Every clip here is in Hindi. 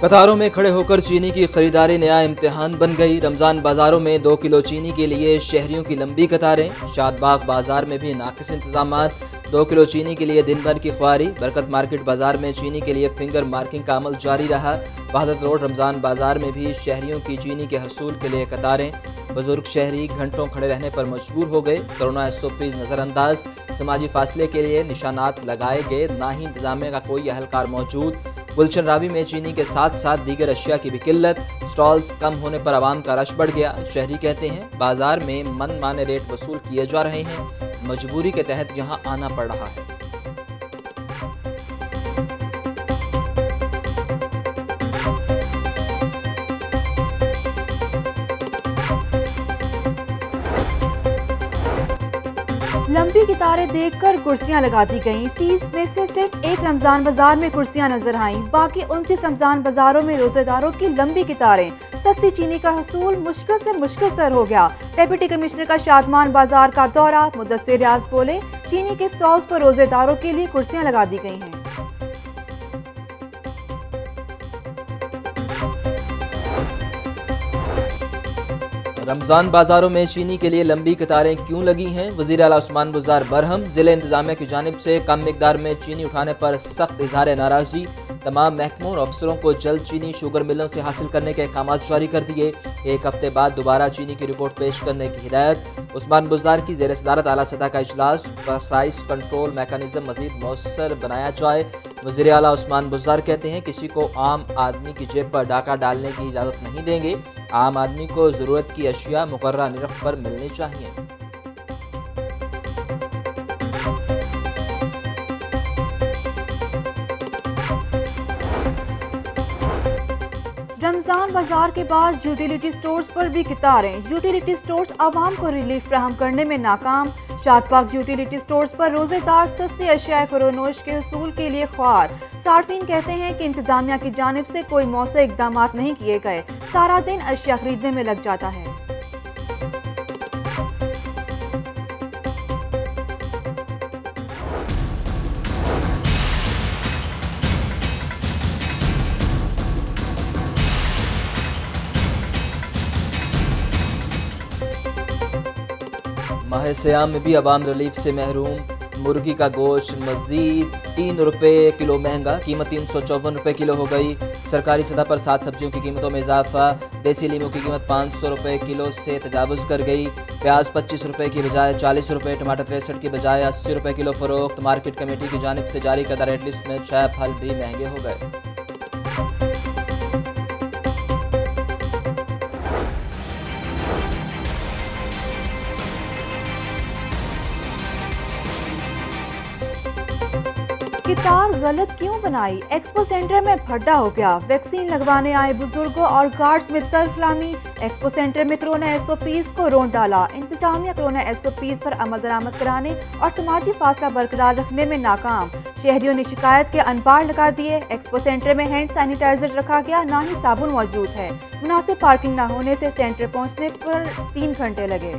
कतारों में खड़े होकर चीनी की खरीदारी नया इम्तिहान बन गई। रमजान बाजारों में 2 किलो चीनी के लिए शहरियों की लंबी कतारें। शादबाग बाजार में भी नाकिस इंतजामात। 2 किलो चीनी के लिए दिन भर की ख्वारी। बरकत मार्केट बाजार में चीनी के लिए फिंगर मार्किंग का अमल जारी रहा। वहादत रोड रमजान बाजार में भी शहरियों की चीनी के हसूल के लिए कतारें। बुजुर्ग शहरी घंटों खड़े रहने पर मजबूर हो गए। कोरोना SOPs नज़रअंदाज। समाजी फासले के लिए निशानात लगाए गए, ना ही इंतजामिया का कोई अहलकार मौजूद। गुलशन रावी में चीनी के साथ साथ दीगर अशिया की भी किल्लत। स्टॉल्स कम होने पर आवाम का रश बढ़ गया। शहरी कहते हैं बाजार में मनमाने रेट वसूल किए जा रहे हैं, मजबूरी के तहत यहाँ आना पड़ रहा है। लंबी कितारें देखकर कुर्सियां लगा दी गईं। 30 में से सिर्फ एक रमजान बाजार में कुर्सियां नजर आईं। बाकी 29 रमजान बाजारों में रोजेदारों की लंबी कितारें। सस्ती चीनी का हसूल मुश्किल से मुश्किल तर हो गया। डिप्टी कमिश्नर का शादमान बाजार का दौरा। मुदस्सिर रियाज बोले, चीनी के स्टॉल्स पर रोजेदारों के लिए कुर्सियां लगा दी गई हैं। रमजान बाजारों में चीनी के लिए लंबी कतारें क्यों लगी हैं? वज़ीर आला उस्मान बुज़दार बरहम। ज़िले इंतजामिया की जानिब से कम मिकदार में चीनी उठाने पर सख्त इज़हार नाराज़गी। तमाम महकमों और अफसरों को जल्द चीनी शुगर मिलों से हासिल करने के अहकाम जारी कर दिए। 1 हफ्ते बाद दोबारा चीनी की रिपोर्ट पेश करने की हिदायत। उस्मान बुज़दार की ज़ेर सदारत आला सतह का इजलास। प्राइस कंट्रोल मैकेनिज्म मज़ीद मौसर बनाया जाए। वज़ीर आला उस्मान बुज़दार कहते हैं किसी को आम आदमी की जेब पर डाका डालने की इजाज़त नहीं देंगे। आम आदमी को ज़रूरत की अशिया मुकर्रर निरख पर मिलनी चाहिए। रमजान बाजार के बाद यूटिलिटी स्टोर्स पर भी कितारें। यूटिलिटी स्टोर्स आवाम को रिलीफ फराहम करने में नाकाम। शादबाग यूटिलिटी स्टोर्स पर रोजेदार सस्ती अशिया ख़ुरोनोश के हसूल के लिए ख्वार। सार्फिन कहते हैं कि इंतजामिया की जानिब से कोई मौसर इकदाम नहीं किए गए। सारा दिन अशिया खरीदने में लग जाता है। माह सियाम में भी अवाम रिलीफ से महरूम। मुर्गी का गोश्त मजीद 3 रुपये किलो महंगा। कीमत 354 रुपये किलो हो गई। सरकारी सतह पर 7 सब्जियों की कीमतों में इजाफा। देसी लीमू की कीमत 500 रुपये किलो से तजावुज़ कर गई। प्याज 25 रुपये की बजाय 40 रुपये, टमाटर 63 की बजाय 80 रुपये किलो फ़रोख्त। मार्केट कमेटी की जानिब से जारी करदा रेट लिस्ट में 6 फल भी महंगे हो गए। कितार गलत क्यों बनाई? एक्सपो सेंटर में फड्डा हो गया। वैक्सीन लगवाने आए बुजुर्गों और गार्ड्स में तलखलामी। एक्सपो सेंटर में कोरोना SOPs को रोंद डाला। इंतजामिया कोरोना SOPs पर अमल दरामद कराने और समाजी फासला बरकरार रखने में नाकाम। शहरियों ने शिकायत के अनपार लगा दिए। एक्सपो सेंटर में हैंड सैनिटाइजर रखा गया, ना ही साबुन मौजूद है। मुनासिब पार्किंग न होने से सेंटर पहुँचने पर 3 घंटे लगे।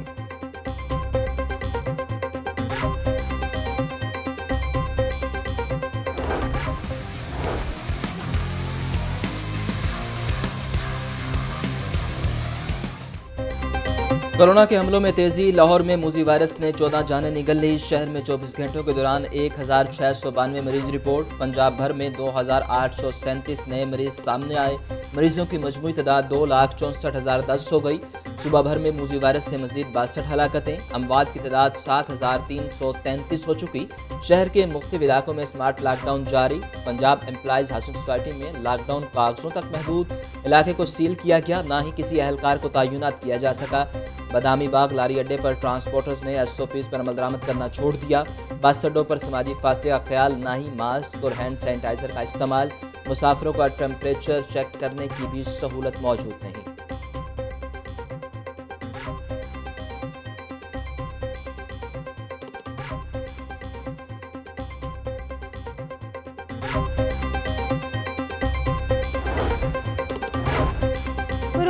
कोरोना के हमलों में तेजी। लाहौर में मूजी वायरस ने 14 जानें निगल ली। शहर में 24 घंटों के दौरान 1692 मरीज रिपोर्ट। पंजाब भर में 2837 नए मरीज सामने आए। मरीजों की मजमूई तादाद 2,64,010 हो गई। सुबह भर में मूजी वायरस से मजीद 62 हलाकतें। अमवात की तादाद 7,333 हो चुकी। शहर के मुख्तलिफ इलाकों में स्मार्ट लॉकडाउन जारी। पंजाब एम्प्लॉइज हाउसिंग सोसाइटी में लॉकडाउन कागजों तक महदूद। इलाके को सील किया गया, ना ही किसी अहलकार को तैनात किया जा सका। बदामी बाग लारी अड्डे पर ट्रांसपोर्टर्स ने SOPs पर अमल दरामद करना छोड़ दिया। बस अड्डों पर समाजी फासले का ख्याल, ना ही मास्क और हैंड सैनिटाइजर का इस्तेमाल। मुसाफिरों का टेम्परेचर चेक करने की भी सहूलत मौजूद नहीं।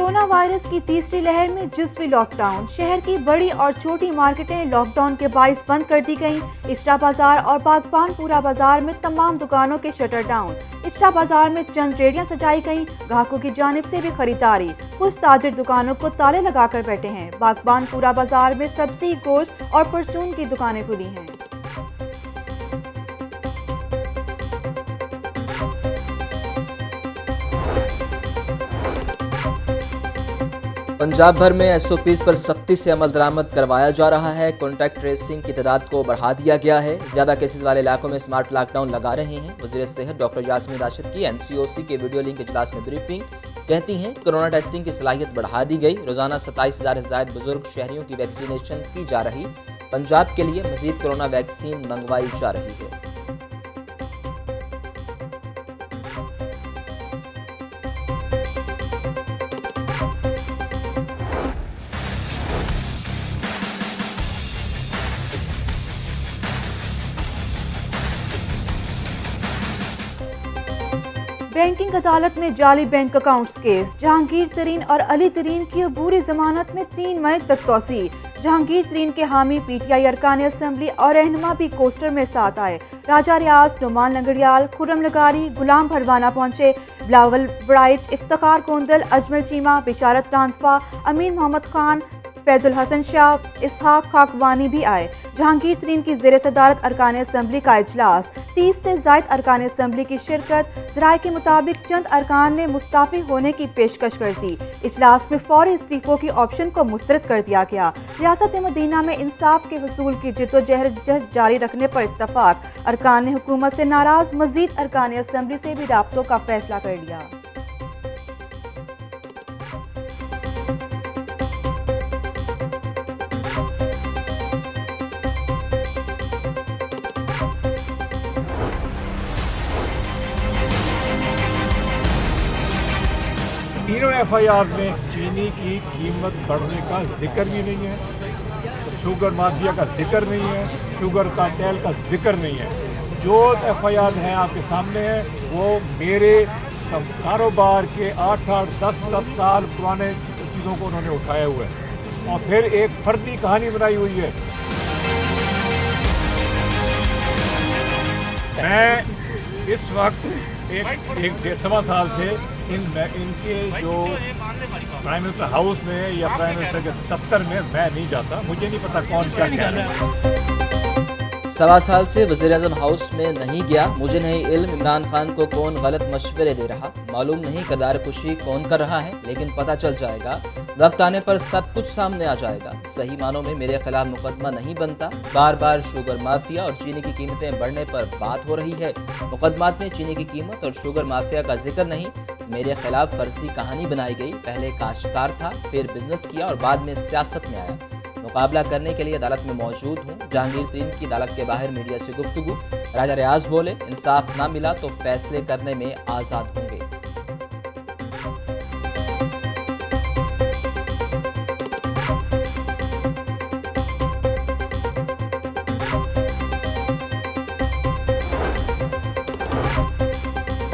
कोरोना वायरस की तीसरी लहर में जुज़वी लॉकडाउन। शहर की बड़ी और छोटी मार्केटें लॉकडाउन के बाइस बंद कर दी गईं। इचरा बाजार और बागबानपुरा बाजार में तमाम दुकानों के शटर डाउन। इचरा बाजार में चंद रेहड़ियां सजाई गईं। ग्राहकों की जानिब से भी खरीदारी। कुछ ताजिर दुकानों को ताले लगाकर बैठे हैं। बागबानपुरा बाजार में सब्जी, गोश्त और परचून की दुकानें खुली हैं। पंजाब भर में एसओपीज पर सख्ती से अमल दरामद करवाया जा रहा है। कॉन्टैक्ट ट्रेसिंग की तादाद को बढ़ा दिया गया है। ज्यादा केसेस वाले इलाकों में स्मार्ट लॉकडाउन लगा रहे हैं। वज़ीर सेहत डॉक्टर यास्मीन राशिद की एनसीओसी के वीडियो लिंक इजलास में ब्रीफिंग। कहती हैं कोरोना टेस्टिंग की सलाहियत बढ़ा दी गई। रोजाना 27,000 से ज्यादा बुजुर्ग शहरियों की वैक्सीनेशन की जा रही। पंजाब के लिए मजीद कोरोना वैक्सीन मंगवाई जा रही है। बैंकिंग अदालत में जाली बैंक अकाउंट्स केस। जहांगीर तरीन और अली तरीन की अबूरी जमानत में 3 मई तक तोसी। जहांगीर तरीन के हामी पीटीआई अरकान असम्बली और रहनुमा भी कोस्टर में साथ आए। राजा रियाज, नुमान लंगड़ियाल, खुर्रम लगारी, गुलाम भरवाना पहुंचे। बिलावल वड़ाइच, इफ्तिखार कोंदल, अजमल चीमा, बिशारत प्रांतवा, अमीन मोहम्मद खान, फैजुल हसन शाह, इसहाक खाकवानी भी आए। जहांगीर तरीन की ज़ेर सदारत अरकान असम्बली का इजलास। 30 से ज़ायद अरकान असम्बली की शिरकत। ज़राए के मुताबिक चंद अरकान ने मुस्ताफ़ी होने की पेशकश कर दी। इजलास में फौरी इस्तीफ़ों की ऑप्शन को मुस्तरद कर दिया गया। रियासत मदीना में इंसाफ के हुसूल की जिद्दोजहद जारी रखने पर इत्तफाक। अरकान ने हुकूमत से नाराज़ मज़ीद अरकान असम्बली से भी राब्तों का फैसला कर लिया। तीनों एफआईआर में चीनी की कीमत बढ़ने का जिक्र भी नहीं है, शुगर माफिया का जिक्र नहीं है, शुगर कार्टेल का जिक्र नहीं है। जो एफआईआर हैं आपके सामने है वो मेरे कारोबार के 8-10 साल पुराने चीज़ों को उन्होंने उठाया हुआ है और फिर एक फर्जी कहानी बनाई हुई है। मैं इस वक्त एक 1.25 साल से इनके जो प्राइम मिनिस्टर हाउस में या प्राइम मिनिस्टर के दफ्तर में मैं नहीं जाता। मुझे नहीं पता कौन क्या कह रहा है। 1.25 साल से वज़ीर-ए-आज़म हाउस में नहीं गया। मुझे नहीं इल्म इमरान खान को कौन गलत मशवरे दे रहा। मालूम नहीं किरदार कुशी कौन कर रहा है, लेकिन पता चल जाएगा। वक्त आने पर सब कुछ सामने आ जाएगा। सही मानों में मेरे खिलाफ मुकदमा नहीं बनता। बार बार शुगर माफिया और चीनी की कीमतें बढ़ने पर बात हो रही है। मुकदमात में चीनी की कीमत और शुगर माफिया का जिक्र नहीं। मेरे खिलाफ फर्जी कहानी बनाई गई। पहले काश्तकार था, फिर बिजनेस किया और बाद में सियासत में आया। मुकाबला करने के लिए अदालत में मौजूद हूँ। जहांगीर तरीन की अदालत के बाहर मीडिया से गुफ्तगू। राजा रियाज बोले, इंसाफ ना मिला तो फैसले करने में आज़ाद होंगे।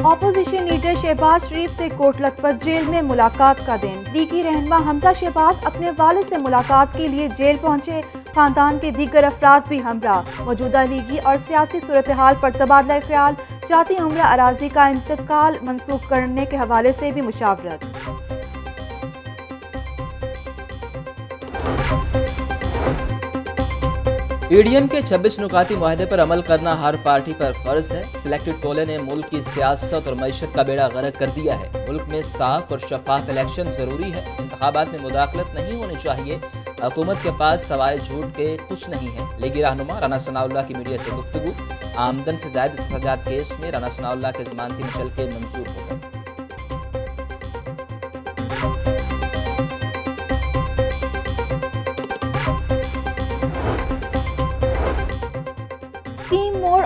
ऑपोजिशन लीडर शहबाज शरीफ से कोट लखपत जेल में मुलाकात का दिन। लीगी रहनुमा हमजा शहबाज अपने वालिद से मुलाकात के लिए जेल पहुंचे। खानदान के दीगर अफराद भी हमरा। मौजूदा लीगी और सियासी सूरत हाल पर तबादला ख्याल। जाती उम्र अराजी का इंतकाल मनसूख करने के हवाले से भी मुशावरत। ईडीएम के 26 नुकाती मुआहदे पर अमल करना हर पार्टी पर फर्ज है। सिलेक्टेड टोले ने मुल्क की सियासत और मईशत का बेड़ा गर्क कर दिया है। मुल्क में साफ और शफाफ इलेक्शन जरूरी है। इंतखाबात में मुदाखलत नहीं होनी चाहिए। हुकूमत के पास सवाए झूठ के कुछ नहीं है। लीगी रहनुमा राना सनाउल्लाह की मीडिया से गुफ्तगू। आमदन से जायद इस्तेजात केस में राना सनाउल्लाह के जमानती मुचलके मंजूर हो गए।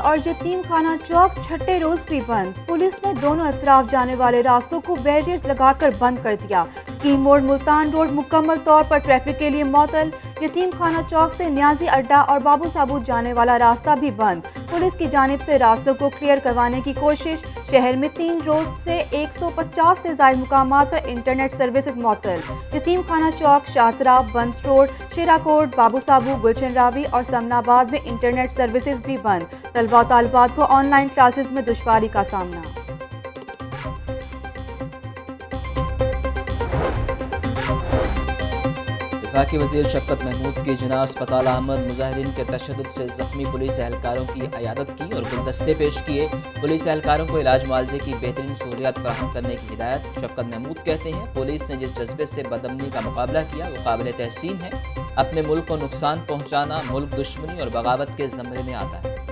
और यतीम खाना चौक छठे रोज भी बंद। पुलिस ने दोनों अतराफ जाने वाले रास्तों को बैरियर्स लगाकर बंद कर दिया। स्कीम मोड़ मुल्तान रोड मुकम्मल तौर पर ट्रैफिक के लिए मअतल। यतीम खाना चौक से न्याजी अड्डा और बाबू साबूत जाने वाला रास्ता भी बंद। पुलिस की जानिब से रास्तों को क्लियर करवाने की कोशिश। शहर में 3 रोज से 150 से ज़ायद मुकामात पर इंटरनेट सर्विसेज मअतल। यतीम खाना चौक, शाहतरा, बंस रोड, शेराकोट, बाबू साबू, गुलशन रावी और समनाबाद में इंटरनेट सर्विसेज भी बंद। तलबा और तालिबात को ऑनलाइन क्लासेस में दुश्वारी का सामना। वफाकी वज़ीर शफकत महमूद की जिना अस्पताल अहमद मुजाहिरीन के तशद्दुद से ज़ख्मी पुलिस एहलकारों की अयादत की और गुलदस्ते पेश किए। पुलिस एहलकारों को इलाज मुआवजे की बेहतरीन सहूलियात फराहम करने की हिदायत। शफकत महमूद कहते हैं, पुलिस ने जिस जज्बे से बदअमनी का मुकाबला किया वो काबिल तहसीन है। अपने मुल्क को नुकसान पहुँचाना मुल्क दुश्मनी और बगावत के ज़मरे में आता है।